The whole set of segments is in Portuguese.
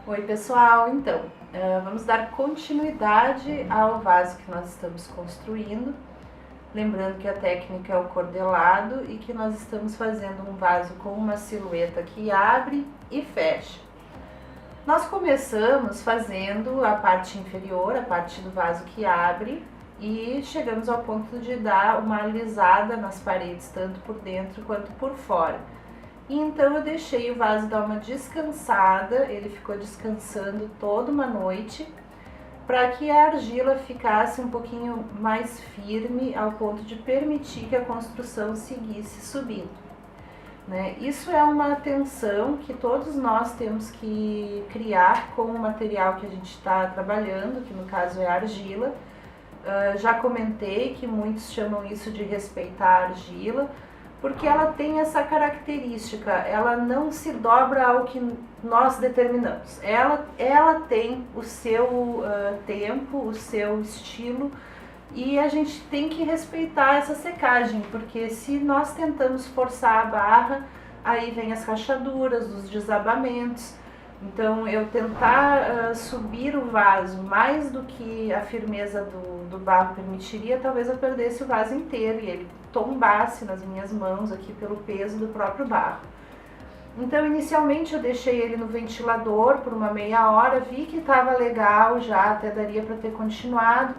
Oi pessoal, então, vamos dar continuidade ao vaso que nós estamos construindo, lembrando que a técnica é o cordelado e que nós estamos fazendo um vaso com uma silhueta que abre e fecha. Nós começamos fazendo a parte inferior, a parte do vaso que abre, e chegamos ao ponto de dar uma alisada nas paredes, tanto por dentro quanto por fora. E então eu deixei o vaso dar uma descansada, ele ficou descansando toda uma noite, para que a argila ficasse um pouquinho mais firme, ao ponto de permitir que a construção seguisse subindo, né? Isso é uma atenção que todos nós temos que criar com o material que a gente está trabalhando, que no caso é a argila. Já comentei que muitos chamam isso de respeitar a argila, porque ela tem essa característica, ela não se dobra ao que nós determinamos. Ela tem o seu tempo, o seu estilo, e a gente tem que respeitar essa secagem, porque se nós tentamos forçar a barra, aí vem as rachaduras, os desabamentos. Então, eu tentar subir o vaso mais do que a firmeza do barro permitiria, talvez eu perdesse o vaso inteiro e ele tombasse nas minhas mãos aqui pelo peso do próprio barro. Então, inicialmente eu deixei ele no ventilador por uma meia hora, vi que estava legal já, até daria para ter continuado,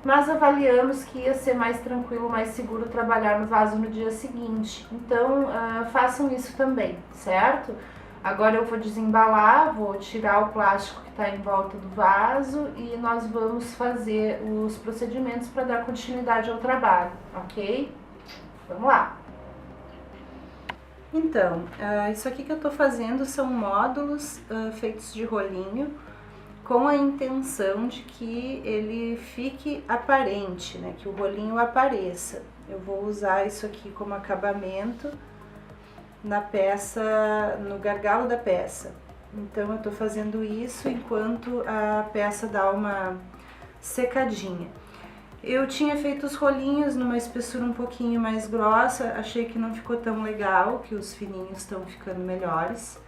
mas avaliamos que ia ser mais tranquilo, mais seguro trabalhar no vaso no dia seguinte. Então, façam isso também, certo? Agora eu vou desembalar, vou tirar o plástico que está em volta do vaso e nós vamos fazer os procedimentos para dar continuidade ao trabalho, ok? Vamos lá! Então, isso aqui que eu estou fazendo são módulos feitos de rolinho, com a intenção de que ele fique aparente, né? Que o rolinho apareça. Eu vou usar isso aqui como acabamento na peça, no gargalo da peça. Então eu tô fazendo isso enquanto a peça dá uma secadinha. Eu tinha feito os rolinhos numa espessura um pouquinho mais grossa, achei que não ficou tão legal, que os fininhos estão ficando melhores.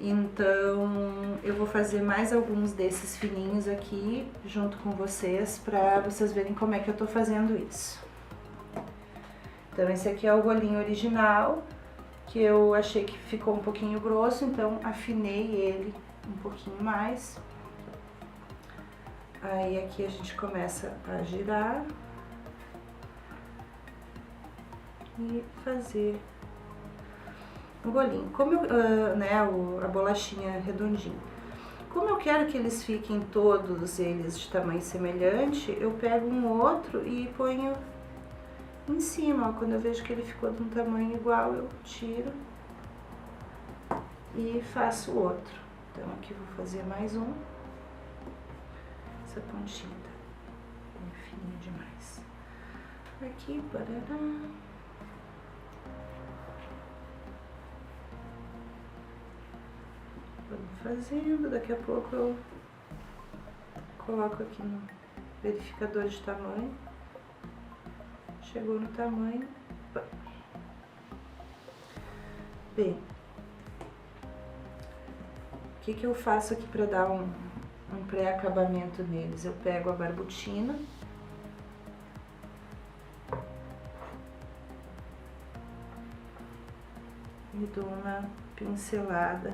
Então eu vou fazer mais alguns desses fininhos aqui junto com vocês, para vocês verem como é que eu tô fazendo isso. Então esse aqui é o rolinho original, que eu achei que ficou um pouquinho grosso, então afinei ele um pouquinho mais. Aí aqui a gente começa a girar e fazer o rolinho. Como eu, a bolachinha redondinha. Como eu quero que eles fiquem todos eles de tamanho semelhante, eu pego um outro e ponho em cima, ó. Quando eu vejo que ele ficou de um tamanho igual, eu tiro e faço o outro. Então aqui vou fazer mais um. Essa pontinha tá fininha demais. Aqui, parará. Vamos fazendo, daqui a pouco eu coloco aqui no verificador de tamanho. Chegou no tamanho. Bem, o que eu faço aqui para dar um pré-acabamento neles? Eu pego a barbotina e dou uma pincelada.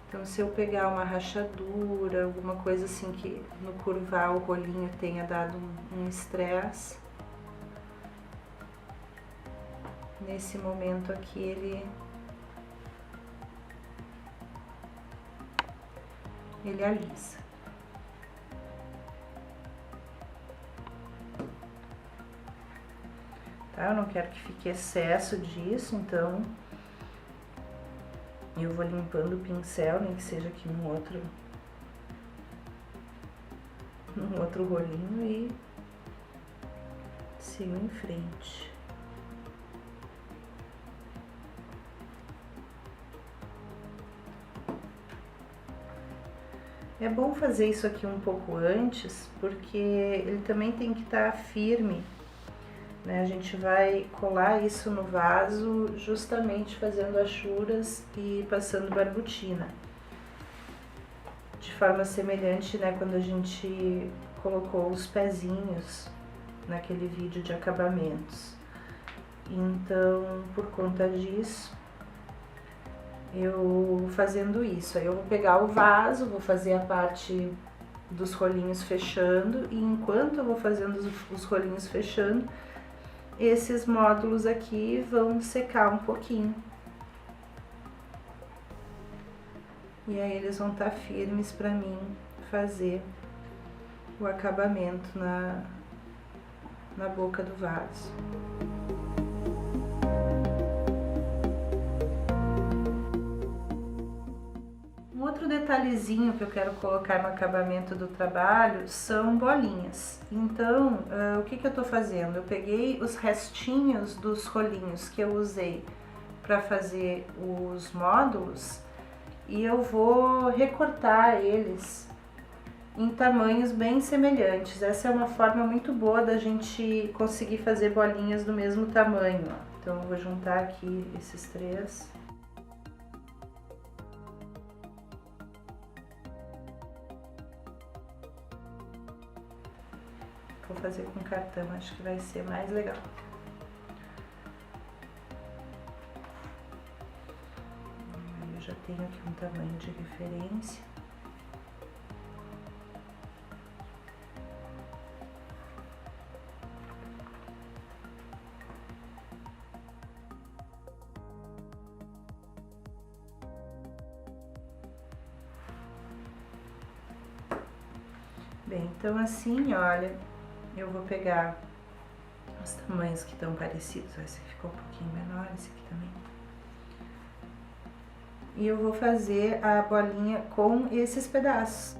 Então, se eu pegar uma rachadura, alguma coisa assim que no curvar o rolinho tenha dado um estresse, nesse momento aqui ele alisa. Tá? Eu não quero que fique excesso disso, então eu vou limpando o pincel, nem que seja aqui num outro rolinho, e sigo em frente. É bom fazer isso aqui um pouco antes, porque ele também tem que estar firme né? A gente vai colar isso no vaso justamente fazendo achuras e passando barbutina. De forma semelhante, né, quando a gente colocou os pezinhos naquele vídeo de acabamentos. Então, por conta disso, eu fazendo isso, aí eu vou pegar o vaso, vou fazer a parte dos rolinhos fechando, e enquanto eu vou fazendo os rolinhos fechando, esses módulos aqui vão secar um pouquinho. E aí eles vão estar firmes para mim fazer o acabamento na boca do vaso. Um outro detalhezinho que eu quero colocar no acabamento do trabalho são bolinhas. Então, o que eu tô fazendo? Eu peguei os restinhos dos rolinhos que eu usei para fazer os módulos e eu vou recortar eles em tamanhos bem semelhantes. Essa é uma forma muito boa da gente conseguir fazer bolinhas do mesmo tamanho. Então, eu vou juntar aqui esses três. Vou fazer com cartão, acho que vai ser mais legal. Eu já tenho aqui um tamanho de referência. Bem, então assim, olha, eu vou pegar os tamanhos que estão parecidos. Esse aqui ficou um pouquinho menor, esse aqui também. E eu vou fazer a bolinha com esses pedaços.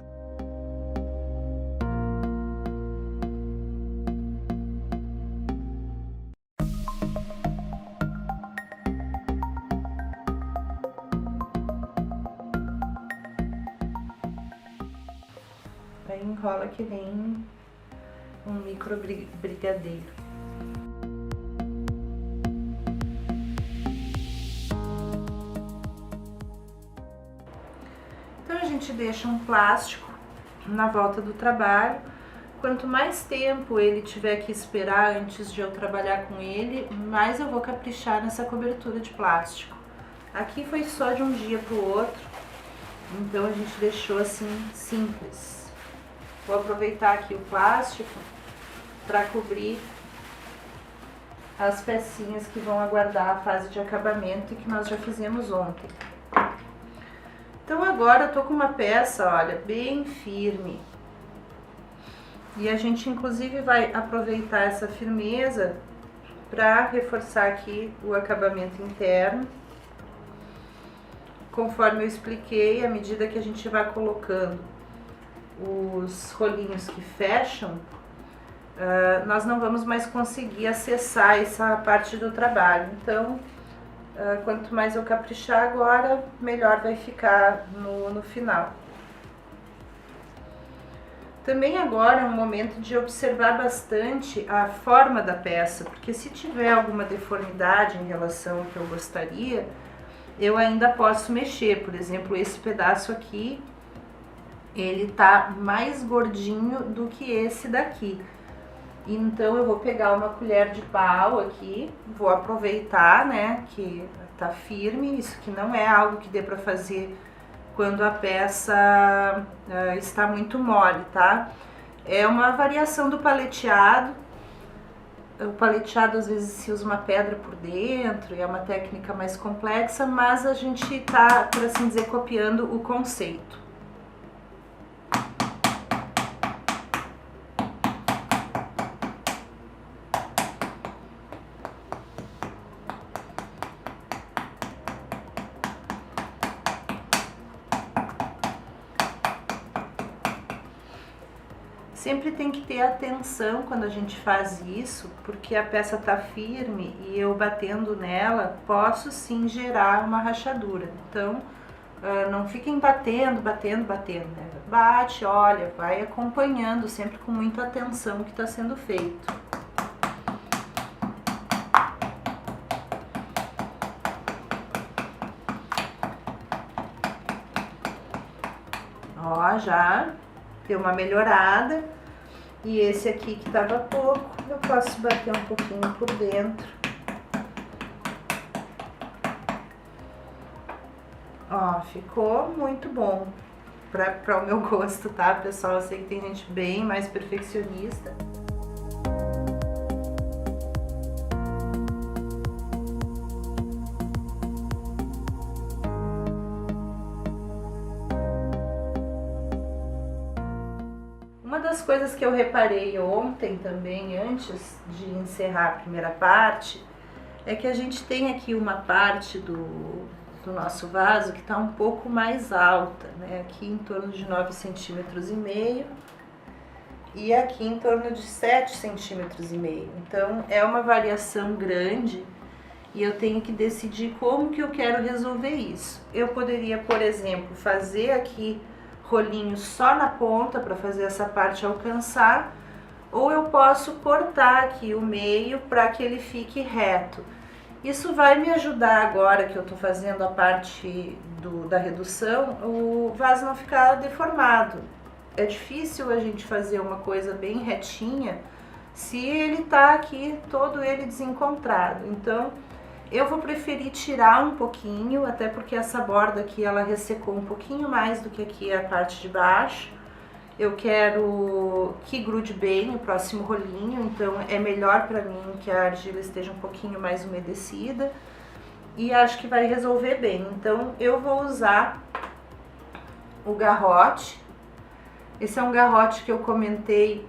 Aí enrola que nem um micro brigadeiro. Então a gente deixa um plástico na volta do trabalho. Quanto mais tempo ele tiver que esperar antes de eu trabalhar com ele, mais eu vou caprichar nessa cobertura de plástico. Aqui foi só de um dia para o outro, então a gente deixou assim simples. Vou aproveitar aqui o plástico para cobrir as pecinhas que vão aguardar a fase de acabamento e que nós já fizemos ontem. Então agora eu tô com uma peça, olha, bem firme. E a gente inclusive vai aproveitar essa firmeza para reforçar aqui o acabamento interno. Conforme eu expliquei, à medida que a gente vai colocando os rolinhos que fecham, nós não vamos mais conseguir acessar essa parte do trabalho. Então, quanto mais eu caprichar agora, melhor vai ficar no final. Também agora é um momento de observar bastante a forma da peça, porque se tiver alguma deformidade em relação ao que eu gostaria, eu ainda posso mexer. Por exemplo, esse pedaço aqui, ele tá mais gordinho do que esse daqui. Então eu vou pegar uma colher de pau aqui, vou aproveitar, né, que tá firme. Isso que não é algo que dê pra fazer quando a peça está muito mole, tá? É uma variação do paleteado. O paleteado às vezes se usa uma pedra por dentro e é uma técnica mais complexa, mas a gente tá, por assim dizer, copiando o conceito. Sempre tem que ter atenção quando a gente faz isso, porque a peça tá firme e eu batendo nela posso sim gerar uma rachadura. Então, não fiquem batendo, né? Bate, olha, vai acompanhando sempre com muita atenção o que está sendo feito. já, deu uma melhorada. E esse aqui que tava pouco, eu posso bater um pouquinho por dentro. Ó, ficou muito bom para o meu gosto, tá, pessoal? Eu sei que tem gente bem mais perfeccionista. Uma das coisas que eu reparei ontem também, antes de encerrar a primeira parte, é que a gente tem aqui uma parte do nosso vaso que está um pouco mais alta, né? Aqui em torno de 9,5 centímetros e aqui em torno de 7,5 centímetros. Então é uma variação grande e eu tenho que decidir como que eu quero resolver isso. Eu poderia, por exemplo, fazer aqui rolinho só na ponta para fazer essa parte alcançar, ou eu posso cortar aqui o meio para que ele fique reto. Isso vai me ajudar agora que eu tô fazendo a parte da redução, o vaso não ficar deformado. É difícil a gente fazer uma coisa bem retinha se ele tá aqui todo ele desencontrado. Então eu vou preferir tirar um pouquinho, até porque essa borda aqui ela ressecou um pouquinho mais do que aqui a parte de baixo. Eu quero que grude bem o próximo rolinho, então é melhor para mim que a argila esteja um pouquinho mais umedecida e acho que vai resolver bem. Então eu vou usar o garrote. Esse é um garrote que eu comentei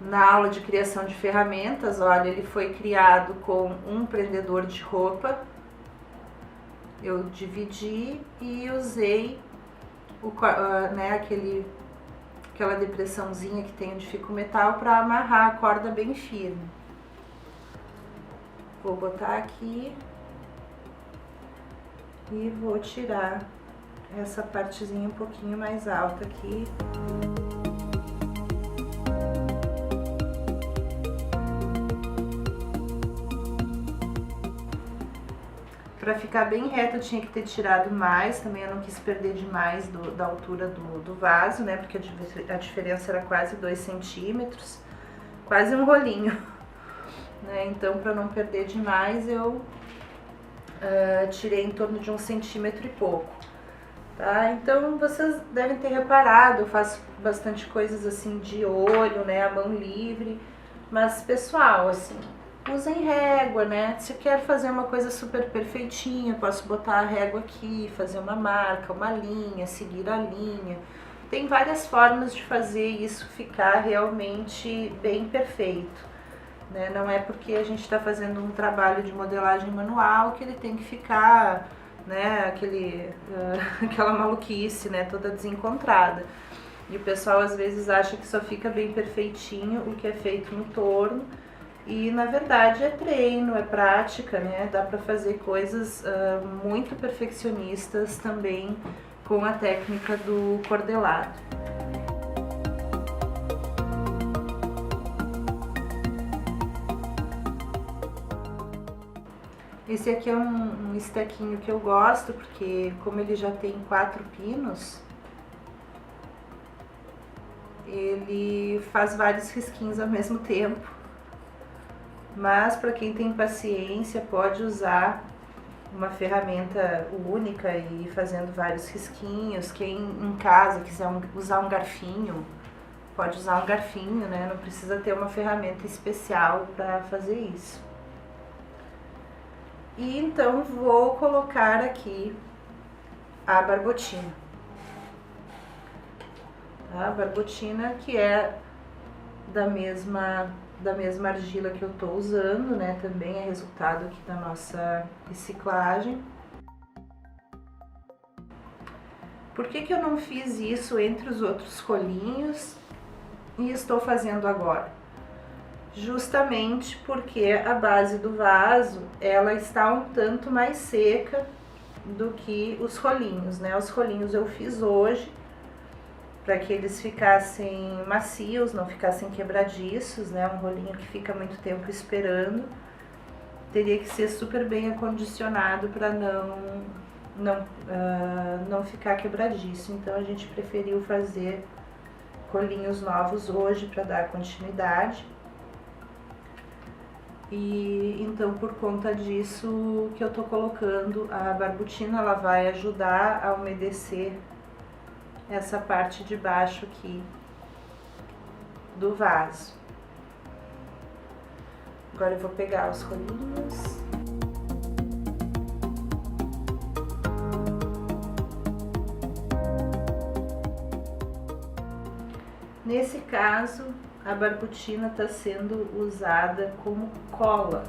na aula de criação de ferramentas. Olha, ele foi criado com um prendedor de roupa. Eu dividi e usei aquela depressãozinha que tem onde fica o metal para amarrar a corda bem firme. Vou botar aqui e vou tirar essa partezinha um pouquinho mais alta aqui. Para ficar bem reto eu tinha que ter tirado mais, também eu não quis perder demais da altura do vaso, né, porque a diferença era quase 2 centímetros, quase um rolinho, né, então para não perder demais eu tirei em torno de 1 centímetro e pouco, tá? Então vocês devem ter reparado, eu faço bastante coisas assim de olho, né, a mão livre, mas pessoal, assim, usem régua, né? Se eu quero fazer uma coisa super perfeitinha, posso botar a régua aqui, fazer uma marca, uma linha, seguir a linha. Tem várias formas de fazer isso ficar realmente bem perfeito, né? Não é porque a gente está fazendo um trabalho de modelagem manual que ele tem que ficar, né, aquela maluquice, né, toda desencontrada. E o pessoal às vezes acha que só fica bem perfeitinho o que é feito no torno. E na verdade é treino, é prática, né? Dá para fazer coisas muito perfeccionistas também com a técnica do cordelado. Esse aqui é um estequinho que eu gosto, porque como ele já tem 4 pinos, ele faz vários risquinhos ao mesmo tempo. Mas para quem tem paciência pode usar uma ferramenta única e ir fazendo vários risquinhos. Quem em casa quiser usar um garfinho, pode usar um garfinho, né? Não precisa ter uma ferramenta especial para fazer isso. E então vou colocar aqui a barbotina. A barbotina que é da mesma argila que eu tô usando, né? Também é resultado aqui da nossa reciclagem. Por que eu não fiz isso entre os outros rolinhos e estou fazendo agora? Justamente porque a base do vaso, ela está um tanto mais seca do que os rolinhos, né? Os rolinhos eu fiz hoje para que eles ficassem macios, não ficassem quebradiços, né? Um rolinho que fica muito tempo esperando, teria que ser super bem acondicionado para não ficar quebradiço. Então a gente preferiu fazer rolinhos novos hoje para dar continuidade. E então por conta disso que eu tô colocando a barbotina, ela vai ajudar a umedecer essa parte de baixo aqui do vaso. Agora eu vou pegar os rolinhos. Nesse caso, a barbotina está sendo usada como cola.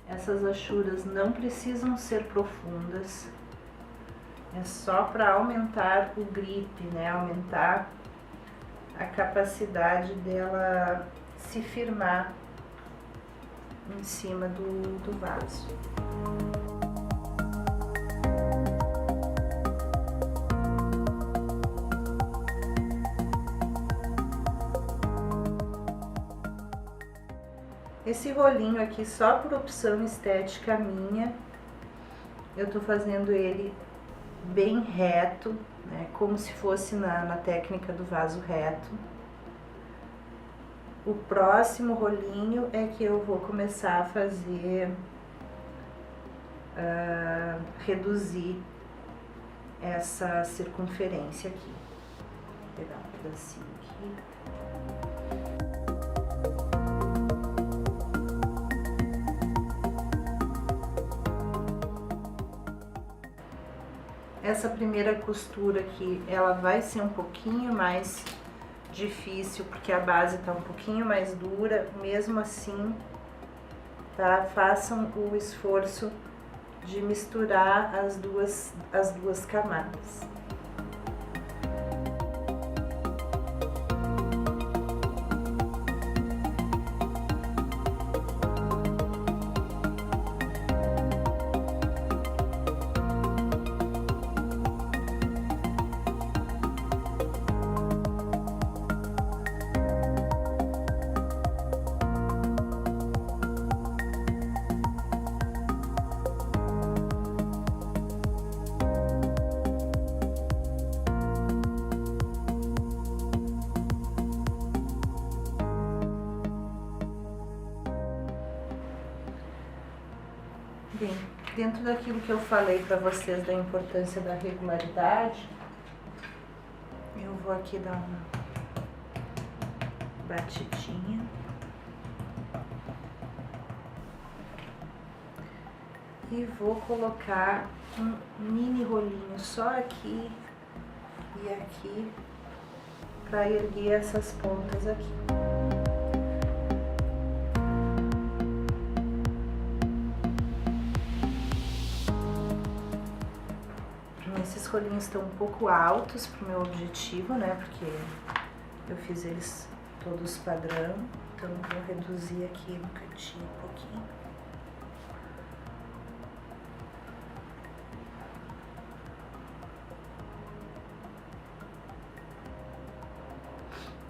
Essas achuras não precisam ser profundas, é só para aumentar o grip, né? Aumentar a capacidade dela se firmar em cima do vaso. Esse rolinho aqui, só por opção estética minha, eu tô fazendo ele bem reto, né, como se fosse na técnica do vaso reto. O próximo rolinho é que eu vou começar a fazer, reduzir essa circunferência aqui. Vou pegar um pedacinho aqui. Essa primeira costura aqui, ela vai ser um pouquinho mais difícil, porque a base tá um pouquinho mais dura. Mesmo assim, tá? Façam o esforço de misturar as duas camadas. Bem, dentro daquilo que eu falei para vocês da importância da regularidade, eu vou aqui dar uma batidinha. E vou colocar um mini rolinho só aqui e aqui para erguer essas pontas aqui. Esses rolinhos estão um pouco altos para o meu objetivo, né? Porque eu fiz eles todos padrão, então vou reduzir aqui no cantinho um pouquinho.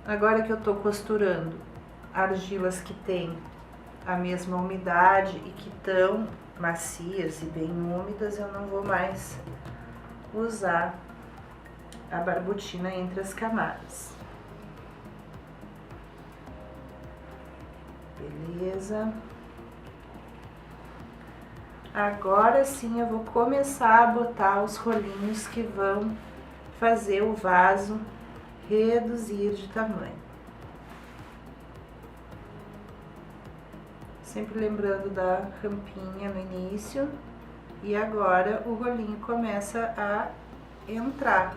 Agora que eu tô costurando argilas que tem a mesma umidade e que estão macias e bem úmidas, eu não vou mais usar a barbotina entre as camadas. Beleza. Agora sim eu vou começar a botar os rolinhos que vão fazer o vaso reduzir de tamanho. Sempre lembrando da rampinha no início. E agora o rolinho começa a entrar.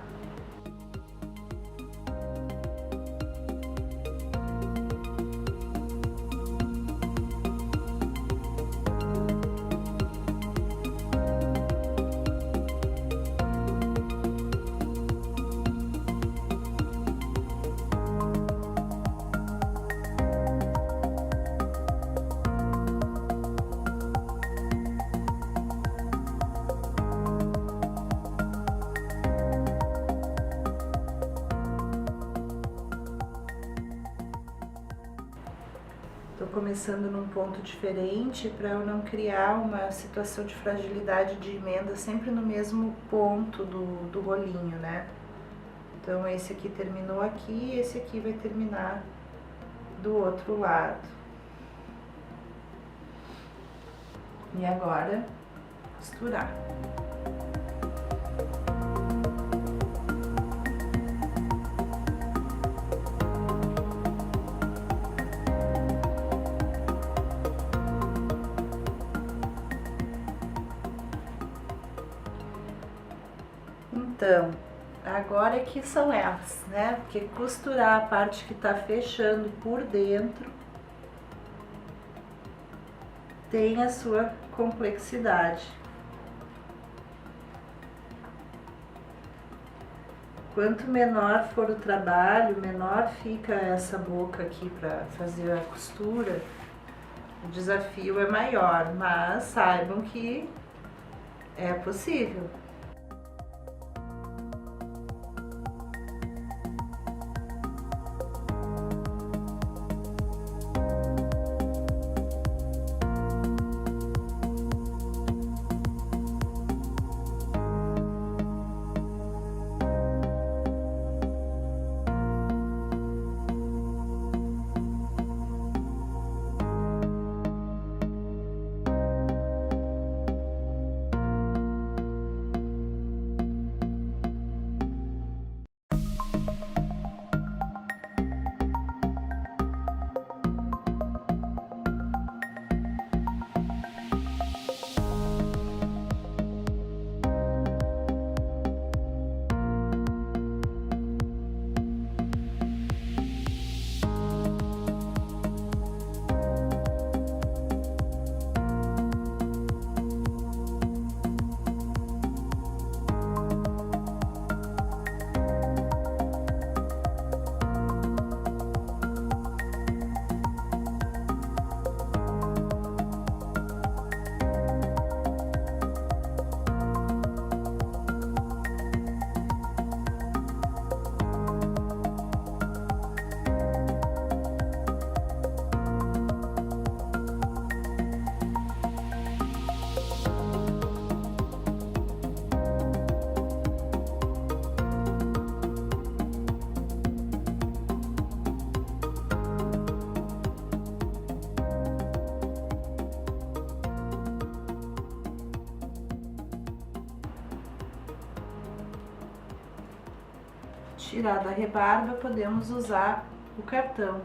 começando num ponto diferente para eu não criar uma situação de fragilidade de emenda sempre no mesmo ponto do rolinho, né? Então esse aqui terminou aqui, esse aqui vai terminar do outro lado. E agora, costurar. Então, agora é que são elas, né? Porque costurar a parte que tá fechando por dentro tem a sua complexidade. Quanto menor for o trabalho, menor fica essa boca aqui para fazer a costura, o desafio é maior, mas saibam que é possível. Tirar da rebarba, podemos usar o cartão.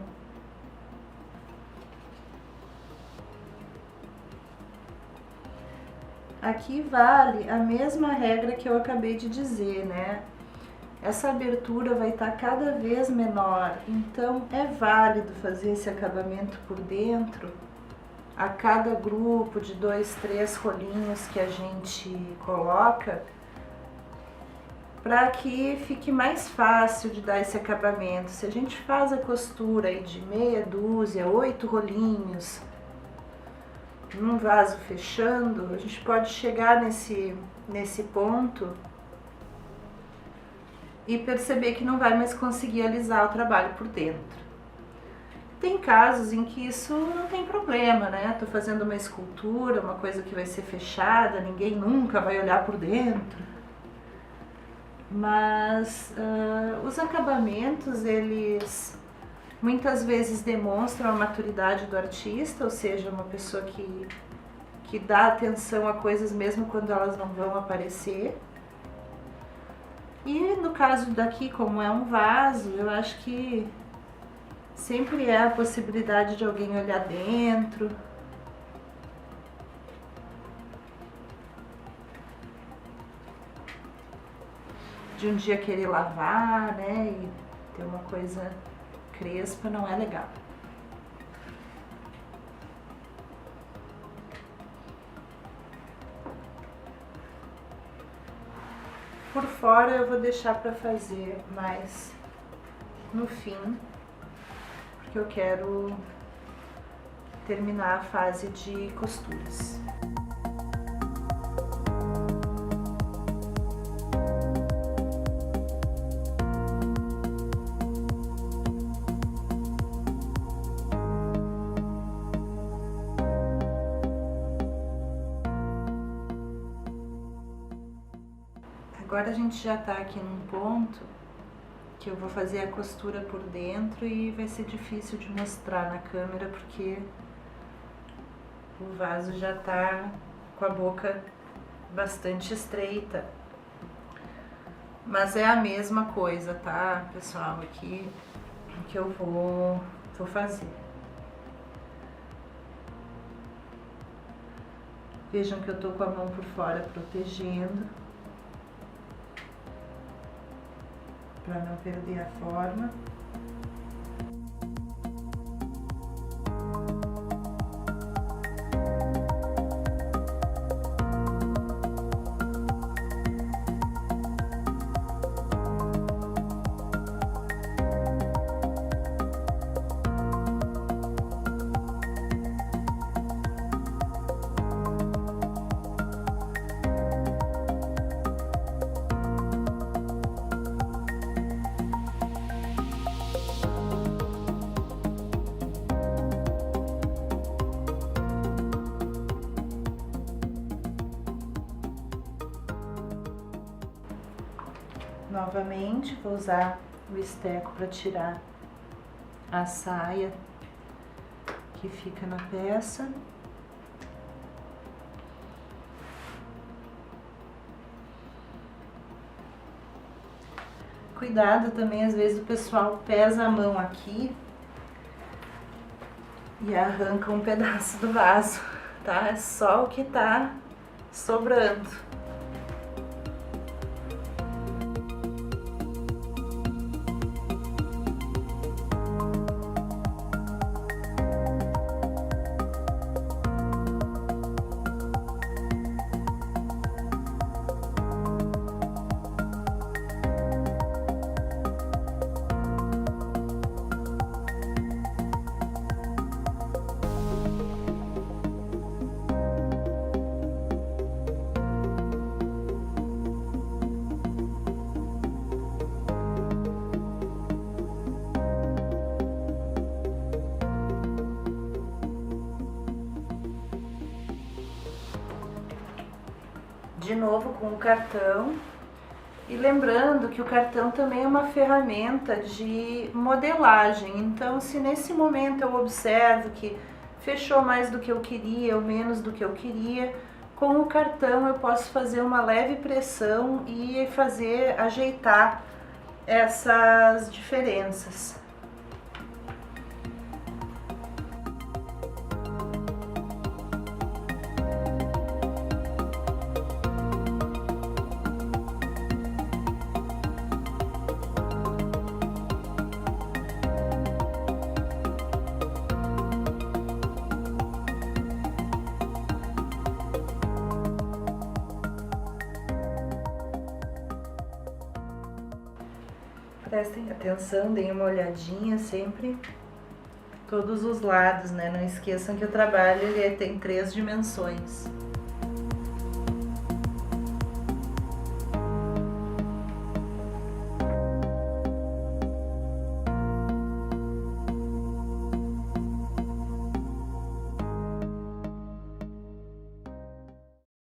Aqui vale a mesma regra que eu acabei de dizer, né? Essa abertura vai estar cada vez menor, então é válido fazer esse acabamento por dentro a cada grupo de 2, 3 rolinhos que a gente coloca, para que fique mais fácil de dar esse acabamento. Se a gente faz a costura aí de meia dúzia, 8 rolinhos, num vaso fechando, a gente pode chegar nesse ponto e perceber que não vai mais conseguir alisar o trabalho por dentro. Tem casos em que isso não tem problema, né? Tô fazendo uma escultura, uma coisa que vai ser fechada, ninguém nunca vai olhar por dentro. Mas os acabamentos, eles muitas vezes demonstram a maturidade do artista, ou seja, uma pessoa que dá atenção a coisas mesmo quando elas não vão aparecer. E no caso daqui, como é um vaso, eu acho que sempre é a possibilidade de alguém olhar dentro. De um dia querer lavar, né, e ter uma coisa crespa não é legal. Por fora eu vou deixar para fazer mais no fim, porque eu quero terminar a fase de costuras. agora a gente já tá aqui num ponto que eu vou fazer a costura por dentro e vai ser difícil de mostrar na câmera porque o vaso já tá com a boca bastante estreita. Mas é a mesma coisa, tá, pessoal? Aqui que eu vou fazer. Vejam que eu tô com a mão por fora protegendo, para não perder a forma. Novamente, vou usar o esteco para tirar a saia que fica na peça. Cuidado também, às vezes o pessoal pesa a mão aqui e arranca um pedaço do vaso, tá? É só o que tá sobrando. De novo com o cartão, e lembrando que o cartão também é uma ferramenta de modelagem. Então, se nesse momento eu observo que fechou mais do que eu queria ou menos do que eu queria, com o cartão eu posso fazer uma leve pressão e ajeitar essas diferenças. Prestem atenção, deem uma olhadinha sempre, todos os lados, né? Não esqueçam que o trabalho ele tem 3 dimensões.